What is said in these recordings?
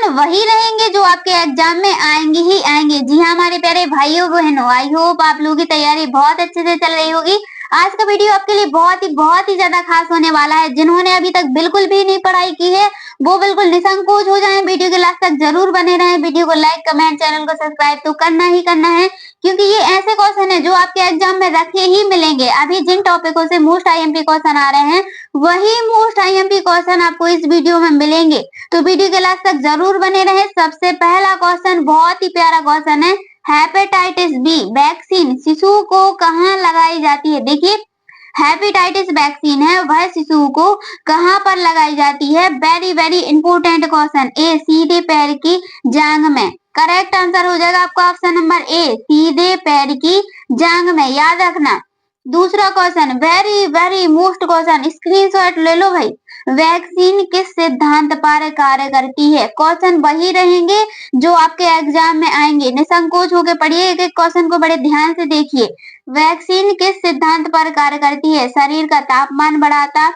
Question वही रहेंगे जो आपके एग्जाम में आएंगे ही आएंगे। जी हाँ हमारे प्यारे भाइयों बहनों, आई होप आप लोगों की तैयारी बहुत अच्छे से चल रही होगी। आज का वीडियो आपके लिए बहुत ही ज्यादा खास होने वाला है। जिन्होंने अभी तक बिल्कुल भी नहीं पढ़ाई की है वो बिल्कुल निसंकोच हो जाएं, वीडियो के लास्ट तक जरूर बने रहें। वीडियो को लाइक कमेंट चैनल को सब्सक्राइब तो करना ही करना है, क्योंकि ये ऐसे क्वेश्चन है जो आपके एग्जाम में रखे ही मिलेंगे। अभी जिन टॉपिकों से मोस्ट आईएमपी क्वेश्चन आ रहे हैं वही मोस्ट आईएमपी क्वेश्चन आपको इस वीडियो में मिलेंगे, तो वीडियो के लास्ट तक जरूर बने रहें। सबसे पहला क्वेश्चन बहुत ही प्यारा क्वेश्चन है, हेपेटाइटिस बी वैक्सीन शिशु को कहाँ लगाई जाती है। देखिए हेपेटाइटिस वैक्सीन है वह शिशु को कहाँ पर लगाई जाती है। Very important question. ए सीधे पैर की जांघ में, करेक्ट आंसर हो जाएगा आपका ऑप्शन नंबर ए सीधे पैर की जांघ में, याद रखना। दूसरा question very most question, screenshot ले लो भाई। वैक्सीन किस सिद्धांत पर कार्य करती है। क्वेश्चन वही रहेंगे जो आपके एग्जाम में आएंगे, निसंकोच होकर पढ़िए, एक एक क्वेश्चन को बड़े ध्यान से देखिए। वैक्सीन किस सिद्धांत पर कार्य करती है। शरीर का तापमान बढ़ाता,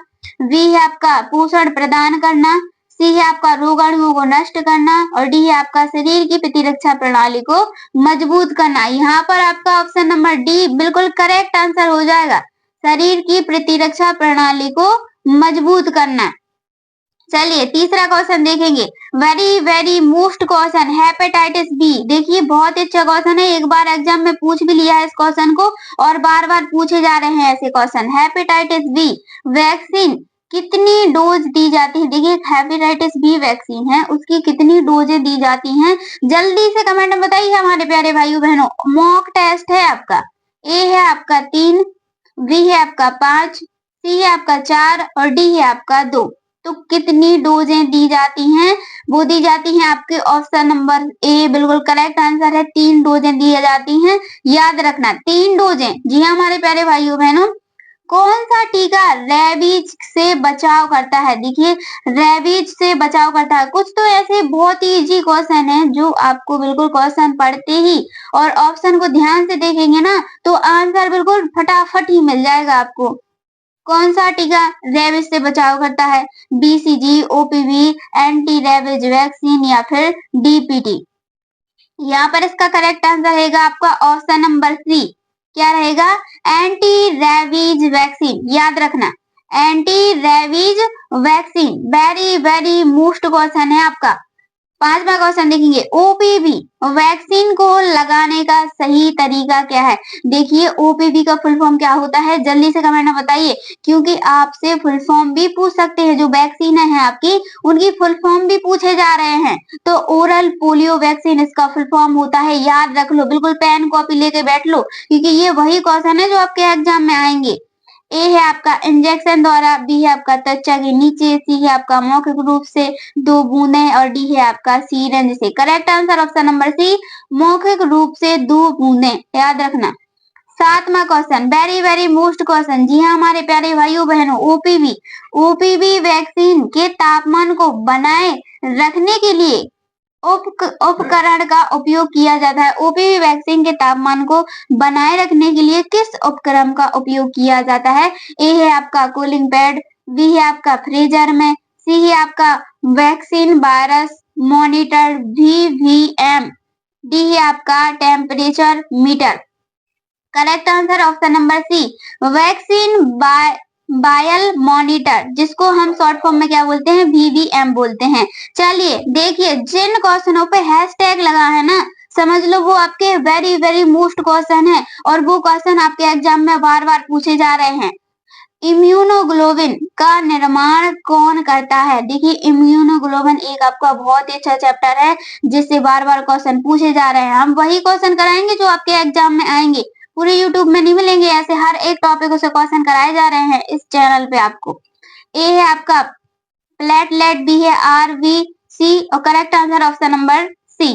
बी है आपका पोषण प्रदान करना, सी है आपका रोगाणुओं को नष्ट करना, और डी है आपका शरीर की प्रतिरक्षा प्रणाली को मजबूत करना। यहाँ पर आपका ऑप्शन नंबर डी बिल्कुल करेक्ट आंसर हो जाएगा, शरीर की प्रतिरक्षा प्रणाली को मजबूत करना। चलिए तीसरा क्वेश्चन देखेंगे, very most question, hepatitis B. देखिए बहुत ही अच्छा क्वेश्चन है, एक बार एग्जाम में पूछ भी लिया है इस क्वेश्चन को और बार बार पूछे जा रहे हैं ऐसे क्वेश्चन। हेपेटाइटिस बी वैक्सीन कितनी डोज दी जाती है। देखिए हेपेटाइटिस बी वैक्सीन है, उसकी कितनी डोजें दी जाती हैं, जल्दी से कमेंट में बताइए हमारे प्यारे भाइयों बहनों। मॉक टेस्ट है आपका, ए है आपका 3, बी है आपका 5, सी है आपका 4 और डी है आपका 2। तो कितनी डोजें दी जाती हैं, वो दी जाती हैं आपके ऑप्शन नंबर ए बिल्कुल करेक्ट आंसर है, 3 डोजें दी जाती हैं, याद रखना 3 डोजें। जी हाँ हमारे प्यारे भाइयों बहनों, कौन सा टीका रेबीज से बचाव करता है। देखिए रेबीज से बचाव करता है, कुछ तो ऐसे बहुत ही इजी क्वेश्चन है जो आपको बिल्कुल क्वेश्चन पढ़ते ही और ऑप्शन को ध्यान से देखेंगे ना तो आंसर बिल्कुल फटाफट ही मिल जाएगा आपको। कौन सा टीका रेबीज से बचाव करता है, BCG, OPV, anti rabies vaccine या फिर डीपीटी। यहाँ पर इसका करेक्ट आंसर रहेगा आपका ऑप्शन नंबर सी, क्या रहेगा, एंटी रेबीज वैक्सीन, याद रखना anti rabies vaccine. Very most question है आपका। पांचवा क्वेश्चन देखेंगे, ओपीवी वैक्सीन को लगाने का सही तरीका क्या है। देखिए ओपीवी का फुल फॉर्म क्या होता है, जल्दी से कमेंट में बताइए, क्योंकि आपसे फुल फॉर्म भी पूछ सकते हैं, जो वैक्सीन है आपकी उनकी फुल फॉर्म भी पूछे जा रहे हैं। तो ओरल पोलियो वैक्सीन इसका फुल फॉर्म होता है, याद रख लो, बिल्कुल पेन कॉपी लेके बैठ लो, क्योंकि ये वही क्वेश्चन है जो आपके एग्जाम में आएंगे। ए है आपका इंजेक्शन द्वारा, बी है आपका त्वचा के नीचे, सी है आपका मौखिक रूप से 2 बूंदें और डी है आपका सीरंज से। Correct answer option number C, मौखिक रूप से 2 बूंदें, याद रखना। सातवां क्वेश्चन वेरी मोस्ट क्वेश्चन, जी हाँ हमारे प्यारे भाइयों बहनों, ओपीवी वैक्सीन के तापमान को बनाए रखने के लिए उपकरण का उपयोग किया जाता है। ओपीवी वैक्सीन के तापमान को बनाए रखने के लिए किस उपकरण का उपयोग किया जाता है। ए है आपका कूलिंग पैड, बी है आपका फ्रीजर में, सी है आपका vaccine virus monitor VVM, D है आपका temperature meter. Correct answer option number C, vaccine vial monitor, जिसको हम शॉर्ट फॉर्म में क्या बोलते हैं, वीवीएम बोलते हैं। चलिए देखिए जिन क्वेश्चनों पे हैशटैग लगा है ना, समझ लो वो आपके वेरी मोस्ट क्वेश्चन है और वो क्वेश्चन आपके एग्जाम में बार बार पूछे जा रहे हैं। इम्यूनोग्लोबिन का निर्माण कौन करता है। देखिए इम्यूनोग्लोबिन एक आपका बहुत ही अच्छा चैप्टर है जिससे बार बार क्वेश्चन पूछे जा रहे हैं। हम वही क्वेश्चन कराएंगे जो आपके एग्जाम में आएंगे, पूरे यूट्यूब में नहीं मिलेंगे, ऐसे हर एक टॉपिक से क्वेश्चन कराए जा रहे हैं इस चैनल पे आपको। ए है आपका प्लेटलेट, बी है आरबीसी और correct answer option number C,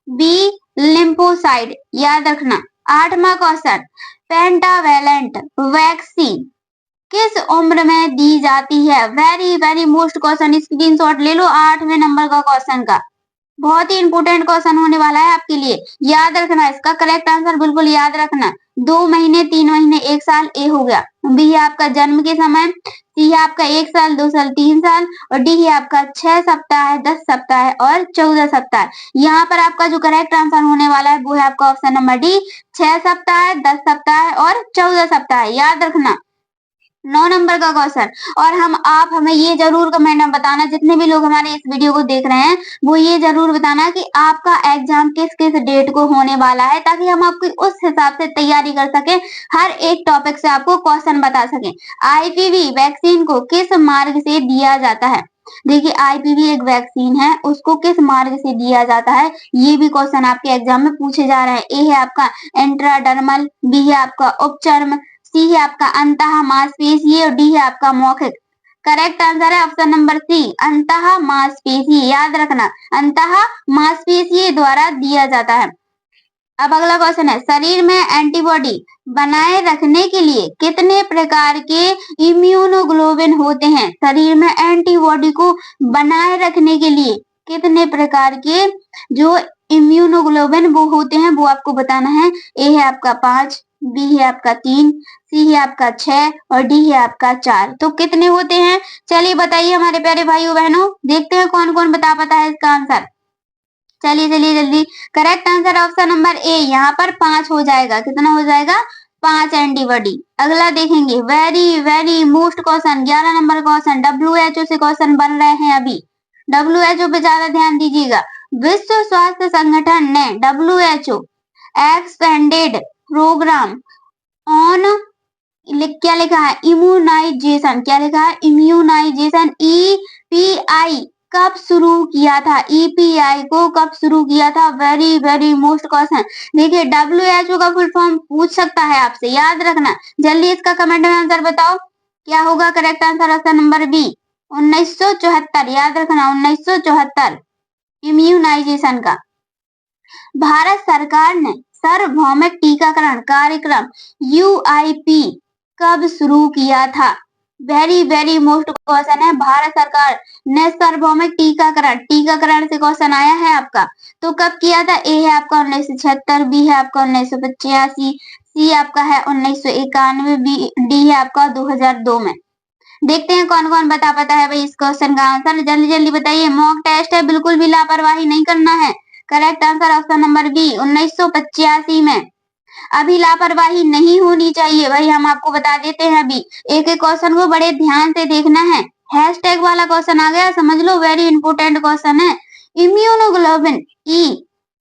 B lymphocyte, याद रखना। आठवां क्वेश्चन, पेंटावेलेंट वैक्सीन किस उम्र में दी जाती है। वेरी मोस्ट क्वेश्चन, स्क्रीनशॉट ले लो 8वें नंबर का क्वेश्चन का, बहुत ही इंपोर्टेंट क्वेश्चन होने वाला है आपके लिए, याद रखना। इसका करेक्ट आंसर बिल्कुल याद रखना, 2 महीने, 3 महीने, 1 साल, ए हो गया, बी है आपका जन्म के समय, सी है आपका 1 साल, 2 साल, 3 साल और डी है आपका 6 सप्ताह, 10 सप्ताह और 14 सप्ताह। यहाँ पर आपका जो करेक्ट आंसर होने वाला है वो है आपका ऑप्शन नंबर डी, 6 सप्ताह, 10 सप्ताह और 14 सप्ताह। याद रखना 9 नंबर का क्वेश्चन। और आप हमें ये जरूर कमेंट में बताना, जितने भी लोग हमारे इस वीडियो को देख रहे हैं वो ये जरूर बताना कि आपका एग्जाम किस किस डेट को होने वाला है, ताकि हम आपकी उस हिसाब से तैयारी कर सके, हर एक टॉपिक से आपको क्वेश्चन बता सके। आईपीवी वैक्सीन को किस मार्ग से दिया जाता है? देखिए आईपीवी एक वैक्सीन है, उसको किस मार्ग से दिया जाता है, ये भी क्वेश्चन आपके एग्जाम में पूछे जा रहे हैं। ए है आपका इंट्राडर्मल, बी है आपका उपचर्म, सी है आपका अंतः मांसपेशीय और डी है आपका मौखिक। करेक्ट आंसर है ऑप्शन नंबर सी, अंतः मांसपेशीय। याद रखना अंतः मांसपेशीय द्वारा दिया जाता है। अब अगला क्वेश्चन है, शरीर में एंटीबॉडी बनाए रखने के लिए कितने प्रकार के इम्यूनोग्लोबिन होते हैं? शरीर में एंटीबॉडी को बनाए रखने के लिए कितने प्रकार के जो इम्यूनोग्लोबिन वो होते हैं वो आपको बताना है। ए है आपका 5, बी है आपका 3, सी है आपका 6 और डी है आपका 4। तो कितने होते हैं चलिए बताइए हमारे प्यारे भाइयों बहनों, देखते हैं कौन कौन बता पाता है इसका आंसर। चलिए चलिए जल्दी, correct answer option number A, यहाँ पर 5 हो जाएगा। कितना हो जाएगा? 5 एंटीबॉडी। अगला देखेंगे, very very most question, 11 number question, WHO से क्वेश्चन बन रहे हैं अभी। WHO पे ज्यादा ध्यान दीजिएगा। विश्व स्वास्थ्य संगठन ने WHO एक्सटेंडेड प्रोग्राम ऑन क्या लिखा है? इम्यूनाइजेशन। क्या लिखा है? इम्यूनाइजेशन, EPI कब शुरू किया था? EPI को कब शुरू किया था? Very very most question. देखिए WHO का फुल फॉर्म पूछ सकता है आपसे, याद रखना। जल्दी इसका कमेंट में आंसर बताओ, क्या होगा correct answer? Option number B, 1974। याद रखना 1974 इम्यूनाइजेशन का। भारत सरकार ने सार्वभौमिक टीकाकरण कार्यक्रम UIP कब शुरू किया था? वेरी वेरी मोस्ट क्वेश्चन है। भारत सरकार ने सार्वभौमिक टीकाकरण से क्वेश्चन आया है आपका, तो कब किया था? ए है आपका 1976, बी है आपका 1985, सी आपका है 1991, डी है आपका 2002 में। देखते हैं कौन कौन बता पाता है भाई इस क्वेश्चन का आंसर। जल्दी जल्दी बताइए, मॉक टेस्ट है, बिल्कुल भी लापरवाही नहीं करना है। Correct answer option number B, 1985 में। अभी लापरवाही नहीं होनी चाहिए भाई, हम आपको बता देते हैं। अभी एक एक क्वेश्चन को बड़े ध्यान से देखना है। हैशटैग वाला क्वेश्चन आ गया, समझ लो, वेरी इंपोर्टेंट क्वेश्चन है। इम्यूनोग्लोबिन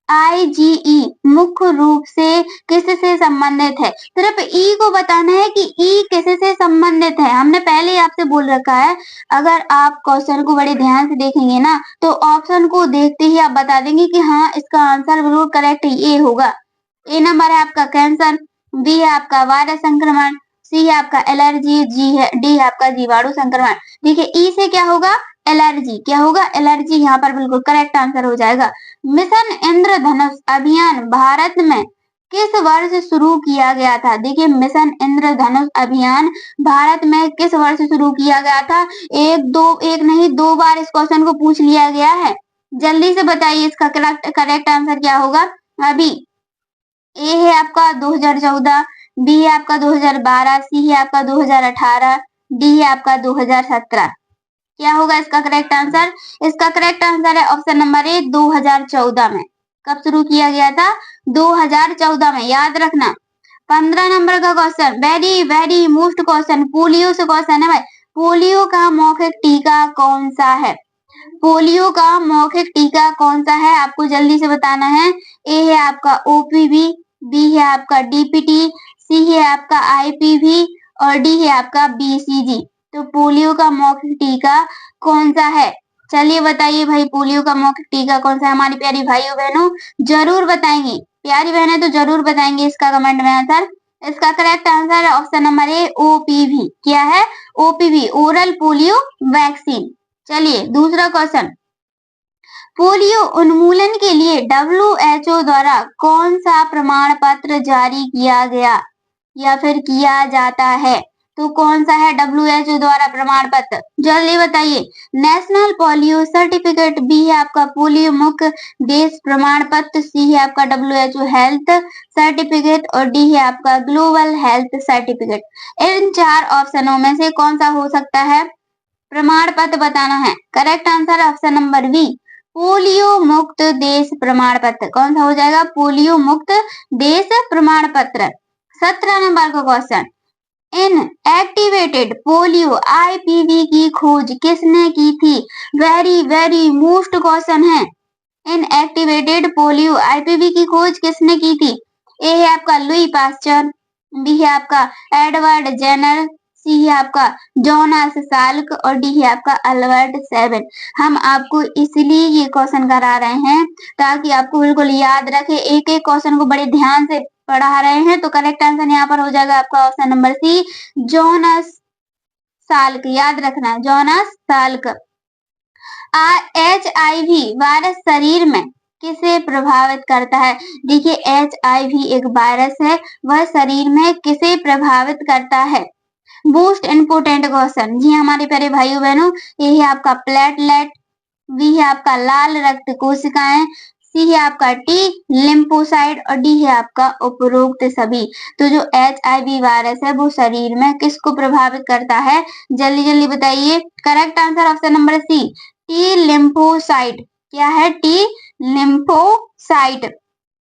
IgE मुख्य रूप से किससे संबंधित है? सिर्फ ई को बताना है कि ई किससे संबंधित है। हमने पहले ही आपसे बोल रखा है, अगर आप क्वेश्चन को बड़े ध्यान से देखेंगे ना तो ऑप्शन को देखते ही आप बता देंगे कि हाँ इसका आंसर बिल्कुल करेक्ट ये होगा। ए नंबर है आपका कैंसर, बी है आपका वायरस संक्रमण, सी है आपका एलर्जी, डी है आपका जीवाणु संक्रमण। देखिए ई से क्या होगा? एलर्जी। क्या होगा? एलर्जी। यहाँ पर बिल्कुल करेक्ट आंसर हो जाएगा। मिशन इंद्रधनुष अभियान भारत में किस वर्ष शुरू किया गया था? देखिए मिशन इंद्रधनुष अभियान भारत में किस वर्ष शुरू किया गया था? एक नहीं 2 बार इस क्वेश्चन को पूछ लिया गया है। जल्दी से बताइए इसका करेक्ट आंसर क्या होगा? अभी ए है आपका 2014, बी है आपका 2012, सी है आपका 2018, डी है आपका 2017। क्या होगा इसका करेक्ट आंसर? इसका करेक्ट आंसर है ऑप्शन नंबर ए, 2014 में। कब शुरू किया गया था? 2014 में। याद रखना। 15 नंबर का question, very very most question, polio से क्वेश्चन है भाई। पोलियो का मौखिक टीका कौन सा है? पोलियो का मौखिक टीका कौन सा है? आपको जल्दी से बताना है। ए है आपका OPV, बी है आपका DPT, सी है आपका IPV और डी है आपका BCG। तो पोलियो का मौखिक टीका कौन सा है? चलिए बताइए भाई, पोलियो का मौखिक टीका कौन सा है? हमारी प्यारी भाइयों बहनों जरूर बताएंगे, प्यारी बहनें तो जरूर बताएंगे इसका कमेंट में आंसर। इसका करेक्ट आंसर है ऑप्शन नंबर ए, OPV। क्या है? OPV, oral polio vaccine. चलिए दूसरा क्वेश्चन, पोलियो उन्मूलन के लिए WHO द्वारा कौन सा प्रमाण पत्र जारी किया गया या फिर किया जाता है? तो कौन सा है WHO द्वारा प्रमाण पत्र, जल्दी बताइए। नेशनल पोलियो सर्टिफिकेट, बी है आपका पोलियो मुक्त देश प्रमाण पत्र, सी है आपका WHO हेल्थ सर्टिफिकेट और डी है आपका ग्लोबल हेल्थ सर्टिफिकेट। इन 4 ऑप्शनों में से कौन सा हो सकता है, प्रमाण पत्र बताना है। Correct answer option number B, polio मुक्त देश प्रमाण पत्र। कौन सा हो जाएगा, पोलियो मुक्त देश प्रमाण पत्र। 17 नंबर का क्वेश्चन, इन एक्टिवेटेड पोलियो IPV की खोज किसने की थी, वेरी वेरी मोस्ट क्वेश्चन है। इन एक्टिवेटेड पोलियो IPV की खोज किसने की थी, ए है आपका लुई पास्चर, बी है आपका एडवर्ड जेनर, सी है आपका जोनास साल्क और डी है आपका अल्बर्ट सेवन। हम आपको इसलिए ये क्वेश्चन करा रहे हैं ताकि आपको बिल्कुल याद रखे, एक एक क्वेश्चन को बड़े ध्यान से पढ़ा रहे हैं। तो करेक्ट आंसर यहाँ पर हो जाएगा आपका option number C, Jonas Salk. याद रखना, जोनास साल्क। HIV वायरस शरीर में किसे प्रभावित करता है, देखिए HIV एक वायरस है, वह शरीर में किसे प्रभावित करता है। मोस्ट इम्पोर्टेंट क्वेश्चन, जी हमारे प्यारे भाइयों बहनों, ये है आपका प्लेटलेट, बी है आपका लाल रक्त कोशिकाएं, सी है आपका टी लिम्फोसाइट और डी है आपका उपरोक्त सभी। तो जो HIV वायरस है वो शरीर में किसको प्रभावित करता है, जल्दी जल्दी बताइए। Correct answer option number C, T lymphocyte. क्या है, टी लिम्फोसाइट।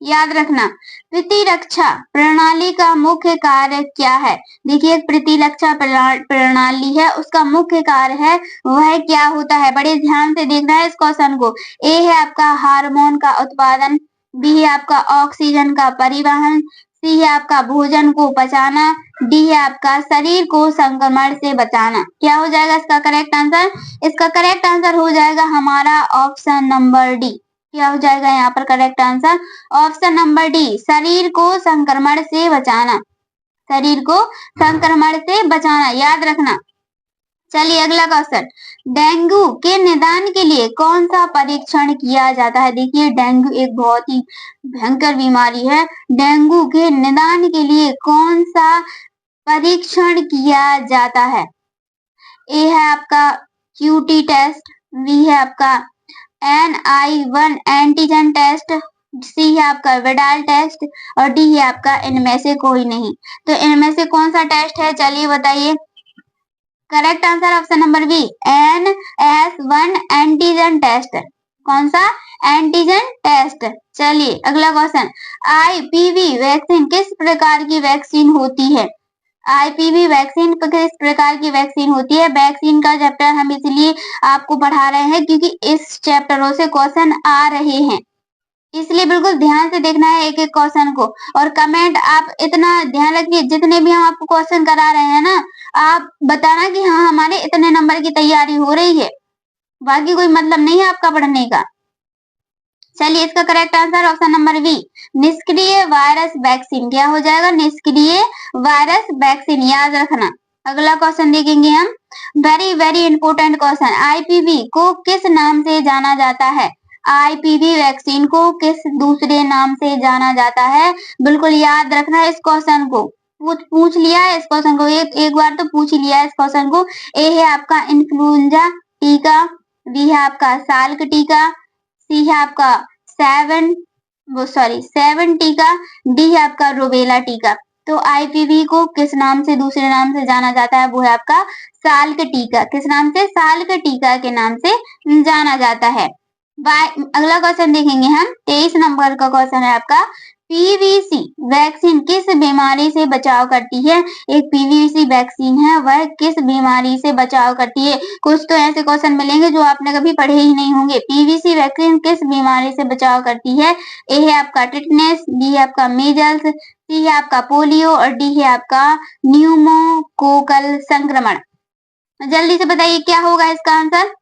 याद रखना, प्रतिरक्षा प्रणाली का मुख्य कार्य क्या है, देखिए एक प्रतिरक्षा प्रणाली है, उसका मुख्य कार्य है वह क्या होता है, बड़े ध्यान से देखना है इस क्वेश्चन को। ए है आपका हार्मोन का उत्पादन, बी है आपका ऑक्सीजन का परिवहन, सी है आपका भोजन को पचाना, डी है आपका शरीर को संक्रमण से बचाना। क्या हो जाएगा इसका करेक्ट आंसर, इसका करेक्ट आंसर हो जाएगा हमारा ऑप्शन नंबर डी। क्या हो जाएगा यहाँ पर correct answer, option number D, शरीर को संक्रमण से बचाना, शरीर को संक्रमण से बचाना। याद रखना। चलिए अगला क्वेश्चन, डेंगू के निदान के लिए कौन सा परीक्षण किया जाता है, देखिए डेंगू एक बहुत ही भयंकर बीमारी है, डेंगू के निदान के लिए कौन सा परीक्षण किया जाता है। ए है आपका QT टेस्ट, बी है आपका NI1 एंटीजन टेस्ट, सी है आपका विडाल टेस्ट और डी है आपका इनमें से कोई नहीं। तो इनमें से कौन सा टेस्ट है, चलिए बताइए। Correct answer option number B, NS1 antigen test. कौन सा, एंटीजन टेस्ट। चलिए अगला क्वेश्चन, IPV वैक्सीन किस प्रकार की वैक्सीन होती है, IPV वैक्सीन किस प्रकार की वैक्सीन होती है। वैक्सीन का चैप्टर हम इसलिए आपको पढ़ा रहे हैं क्योंकि इस चैप्टरों से क्वेश्चन आ रहे हैं, इसलिए बिल्कुल ध्यान से देखना है एक एक क्वेश्चन को। और कमेंट आप इतना ध्यान रखिए, जितने भी हम आपको क्वेश्चन करा रहे हैं ना, आप बताना कि हाँ हमारे इतने नंबर की तैयारी हो रही है, बाकी कोई मतलब नहीं है आपका पढ़ने का। चलिए इसका correct answer option number B, निष्क्रिय वायरस वैक्सीन। क्या हो जाएगा, निष्क्रिय वायरस वैक्सीन। याद रखना। अगला क्वेश्चन देखेंगे हम, very very important question, IPV को किस नाम से जाना जाता है, IPV वैक्सीन को किस दूसरे नाम से जाना जाता है, बिल्कुल याद रखना है इस क्वेश्चन को। पूछ लिया है इस क्वेश्चन को, एक बार तो पूछ लिया है इस क्वेश्चन को। ए है आपका इन्फ्लुएंजा टीका, बी है आपका साल्क टीका, सी है आपका सेवन टीका, डी है आपका रूबेला टीका। तो IPV को किस नाम से, दूसरे नाम से जाना जाता है, वो है आपका साल्क टीका। किस नाम से, साल्क टीका के नाम से जाना जाता है। अगला क्वेश्चन देखेंगे हम, 23 नंबर का क्वेश्चन है आपका, PVC वैक्सीन किस बीमारी से बचाव करती है, एक PVC वैक्सीन है वह किस बीमारी से बचाव करती है। कुछ तो ऐसे क्वेश्चन मिलेंगे जो आपने कभी पढ़े ही नहीं होंगे। PVC वैक्सीन किस बीमारी से बचाव करती है, ए है आपका टिटनेस, बी है आपका मीजल्स, सी है आपका पोलियो और डी है आपका न्यूमोकोकल संक्रमण। जल्दी से बताइए क्या होगा इसका आंसर,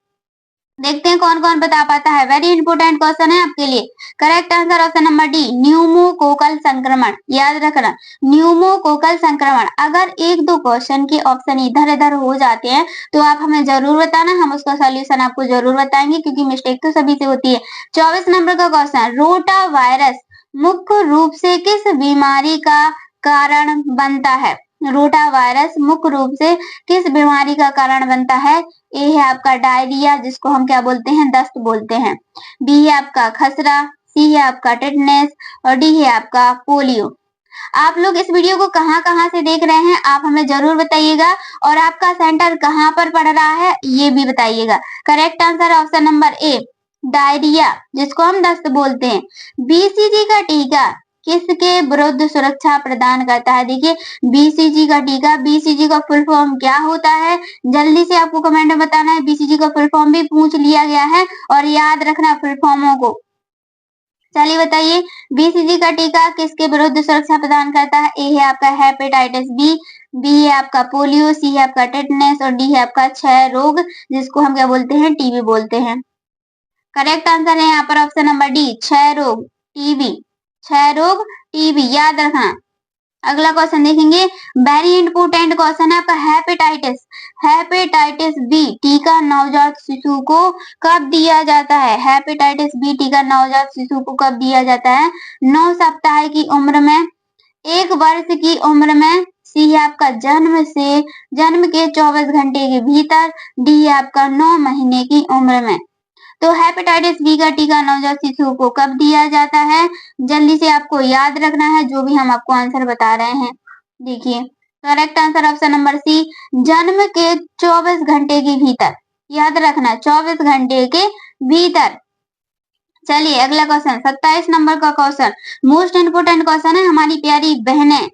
देखते हैं कौन कौन बता पाता है। वेरी इंपोर्टेंट क्वेश्चन है आपके लिए। Correct answer option number D, pneumococcal संक्रमण। याद रखना, न्यूमोकोकल संक्रमण। अगर एक दो क्वेश्चन के ऑप्शन इधर इधर हो जाते हैं तो आप हमें जरूर बताना, हम उसका सॉल्यूशन आपको जरूर बताएंगे क्योंकि मिस्टेक तो सभी से होती है। 24 नंबर का क्वेश्चन, रोटा वायरस मुख्य रूप से किस बीमारी का कारण बनता है, रोटा वायरस मुख्य रूप से किस बीमारी का कारण बनता है? ए है आपका डायरिया, जिसको हम क्या बोलते हैं? दस्त बोलते हैं। बी है आपका खसरा, सी है आपका टिटनेस और डी है आपका पोलियो। आप लोग इस वीडियो को कहाँ-कहाँ से देख रहे हैं, आप हमें जरूर बताइएगा और आपका सेंटर कहाँ पर पड़ रहा है ये भी बताइएगा। Correct answer option number A, diarrhoea, जिसको हम दस्त बोलते हैं। बीसीजी का टीका किसके विरुद्ध सुरक्षा प्रदान करता है? देखिए, बीसीजी का टीका, बीसीजी का फुल फॉर्म क्या होता है? जल्दी से आपको कमेंट में बताना है। बीसीजी का फुल फॉर्म भी पूछ लिया गया है और याद रखना फुल फॉर्मों को। चलिए बताइए, बीसीजी का टीका किसके विरुद्ध सुरक्षा प्रदान करता है? ए है आपका हेपेटाइटिस बी है आपका पोलियो, सी है आपका टेटनस और डी है आपका क्षय रोग, जिसको हम क्या बोलते हैं? टीबी बोलते हैं। करेक्ट आंसर है यहाँ पर ऑप्शन नंबर डी, क्षय रोग, टीबी। क्षय रोग, टीबी, याद रखना। अगला क्वेश्चन देखेंगे, वेरी इंपोर्टेंट क्वेश्चन है आपका हेपेटाइटिस बी टीका नवजात शिशु को कब दिया जाता है? हेपेटाइटिस बी टीका नवजात शिशु को कब दिया जाता है? 9 सप्ताह की उम्र में, 1 वर्ष की उम्र में, सी है आपका जन्म के 24 घंटे के भीतर, डी है आपका 9 महीने की उम्र में। तो हेपेटाइटिस बी का टीका नवजात शिशु को कब दिया जाता है? जल्दी से आपको याद रखना है जो भी हम आपको आंसर बता रहे हैं। देखिए, correct answer option number C, जन्म के 24 घंटे के भीतर। याद रखना, 24 घंटे के भीतर। चलिए अगला क्वेश्चन, 27 नंबर का क्वेश्चन, मोस्ट इंपोर्टेंट क्वेश्चन है हमारी प्यारी बहनें।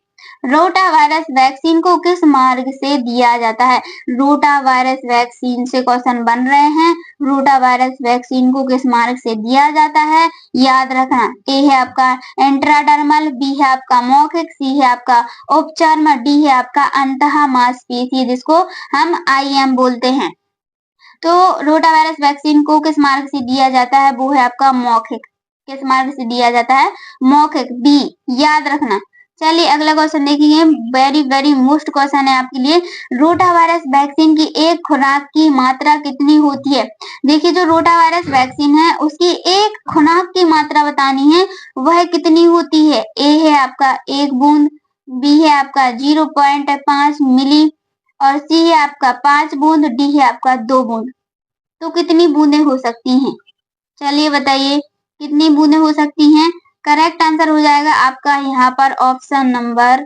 रोटा वायरस वैक्सीन को किस मार्ग से दिया जाता है? रोटा वायरस वैक्सीन से क्वेश्चन बन रहे हैं। रोटा वायरस वैक्सीन को किस मार्ग से दिया जाता है? याद रखना, ए है आपका इंट्राडर्मल, बी है आपका मौखिक, सी है आपका उपचर्म, डी है आपका अंतः मांसपेशी, जिसको हम आईएम बोलते हैं। तो रोटा वायरस वैक्सीन को किस मार्ग से दिया जाता है? वो है आपका मौखिक। किस मार्ग से दिया जाता है? मौखिक, बी, याद रखना। चलिए अगला क्वेश्चन देखेंगे, वेरी वेरी मोस्ट क्वेश्चन है आपके लिए। रोटा वायरस वैक्सीन की एक खुराक की मात्रा कितनी होती है? देखिए, जो रोटा वायरस वैक्सीन है उसकी एक खुराक की मात्रा बतानी है, वह कितनी होती है? ए है आपका 1 बूंद, बी है आपका 0.5 मिली और सी है आपका 5 बूंद, डी है आपका 2 बूंद। तो कितनी बूंदें हो सकती हैं? चलिए बताइए कितनी बूंदें हो सकती हैं? करेक्ट आंसर हो जाएगा आपका यहाँ पर ऑप्शन नंबर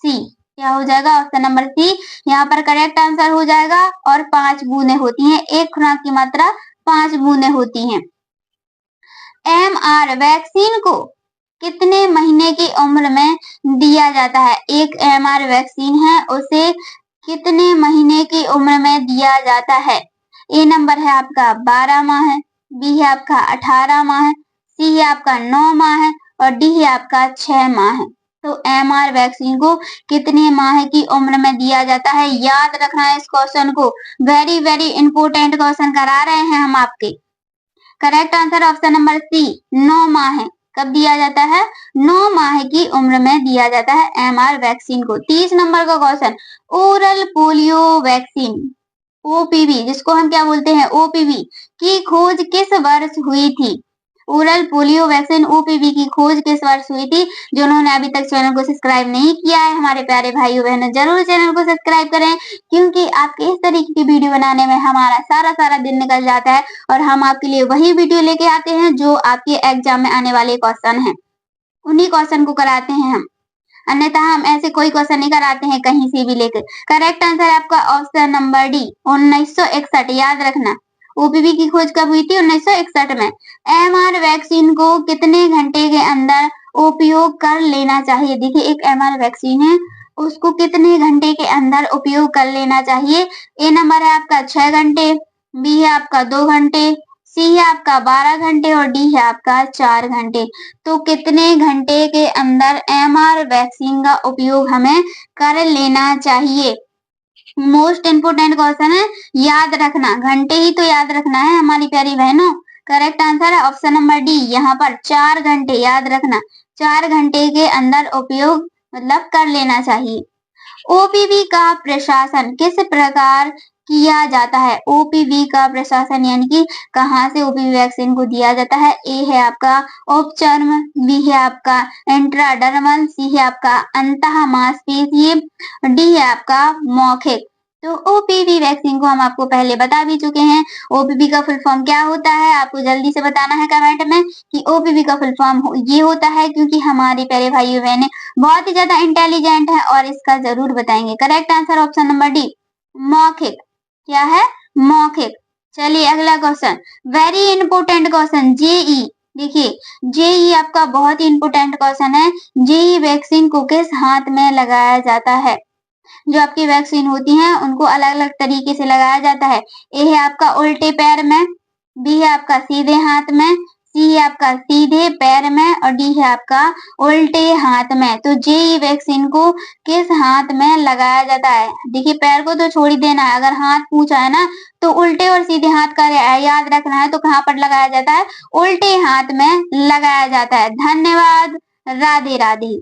सी। क्या हो जाएगा? ऑप्शन नंबर सी यहाँ पर करेक्ट आंसर हो जाएगा और 5 बूंदें होती हैं। एक खुराक की मात्रा 5 बूंदें होती हैं। एमआर वैक्सीन को कितने महीने की उम्र में दिया जाता है? एक एमआर वैक्सीन है, उसे कितने महीने की उम्र में दिया जाता है? ए नंबर है आपका 12 माह है, बी है आपका 18 माह है, सी है आपका 9 माह है और डी है आपका 6 माह है। तो एमआर वैक्सीन को कितने माह की उम्र में दिया जाता है? याद रखना है इस क्वेश्चन को, वेरी वेरी इंपोर्टेंट क्वेश्चन करा रहे हैं हम आपके। Correct answer option number C, 9 माह है। कब दिया जाता है? 9 माह की उम्र में दिया जाता है एमआर वैक्सीन को। 30 नंबर का question, oral polio vaccine OPV, जिसको हम क्या बोलते हैं? ओपीवी की खोज किस वर्ष हुई थी? ओरल पोलियो वैक्सीन ओपीवी की खोज किस वर्ष हुई थी? जिन्होंने अभी तक चैनल को सब्सक्राइब नहीं किया है हमारे प्यारे भाइयों बहनों, जरूर चैनल को सब्सक्राइब करें, क्योंकि आपके इस तरीके की वीडियो बनाने में हमारा सारा दिन निकल जाता है और हम आपके लिए वही वीडियो लेके आते हैं जो आपके एग्जाम में आने वाले क्वेश्चन हैं, उन्हीं क्वेश्चन को कराते हैं हम, अन्यथा हम ऐसे कोई क्वेश्चन नहीं कराते हैं कहीं से भी लेकर। करेक्ट आंसर आपका ऑप्शन नंबर डी, 1961। याद रखना, ओपीवी की खोज कब हुई थी? 1961 में। एमआर वैक्सीन को कितने घंटे के अंदर उपयोग कर लेना चाहिए? देखिए, एक एमआर वैक्सीन है, उसको कितने घंटे के अंदर उपयोग कर लेना चाहिए? ए नंबर है आपका 6 घंटे, बी है आपका 2 घंटे, सी है आपका 12 घंटे और डी है आपका 4 घंटे। तो कितने घंटे के अंदर एमआर वैक्सीन का उपयोग हमें कर लेना चाहिए? मोस्ट इंपोर्टेंट क्वेश्चन है, याद रखना, घंटे ही तो याद रखना है हमारी प्यारी बहनों। करेक्ट आंसर है ऑप्शन नंबर डी, यहाँ पर 4 घंटे। याद रखना, 4 घंटे के अंदर उपयोग मतलब कर लेना चाहिए। ओपीवी का प्रशासन किस प्रकार किया जाता है। ओपीवी का प्रशासन यानी कि कहाँ से ओपीवी वैक्सीन को दिया जाता है। ए है आपका उपचर्म, बी है आपका इंट्राडर्मल, सी है आपका अंतः मांसपेशीय, डी है आपका मौखिक। तो ओपीवी वैक्सीन को हम आपको पहले बता भी चुके हैं। ओपीवी का फुल फॉर्म क्या होता है, आपको जल्दी से बताना है कमेंट में कि ओपीवी का फुल फॉर्म ये होता है, क्योंकि हमारे प्यारे भाइयों बहनें बहुत ही ज्यादा इंटेलिजेंट है और इसका जरूर बताएंगे। Correct answer option number D, मौखिक। क्या है, मौखिक। चलिए अगला question, very important question, JE. देखिए जेई आपका बहुत ही इंपोर्टेंट क्वेश्चन है। जेई वैक्सीन को किस हाथ में लगाया जाता है। जो आपकी वैक्सीन होती हैं उनको अलग अलग तरीके से लगाया जाता है। ए है आपका उल्टे पैर में, बी है आपका सीधे हाथ में, सी है आपका सीधे पैर में और डी है आपका उल्टे हाथ में। तो जेई वैक्सीन को किस हाथ में लगाया जाता है। देखिए पैर को तो छोड़ ही देना है, अगर हाथ पूछा है ना तो उल्टे और सीधे हाथ का याद रखना है। तो कहाँ पर लगाया जाता है, उल्टे हाथ में लगाया जाता है। धन्यवाद, राधे राधे।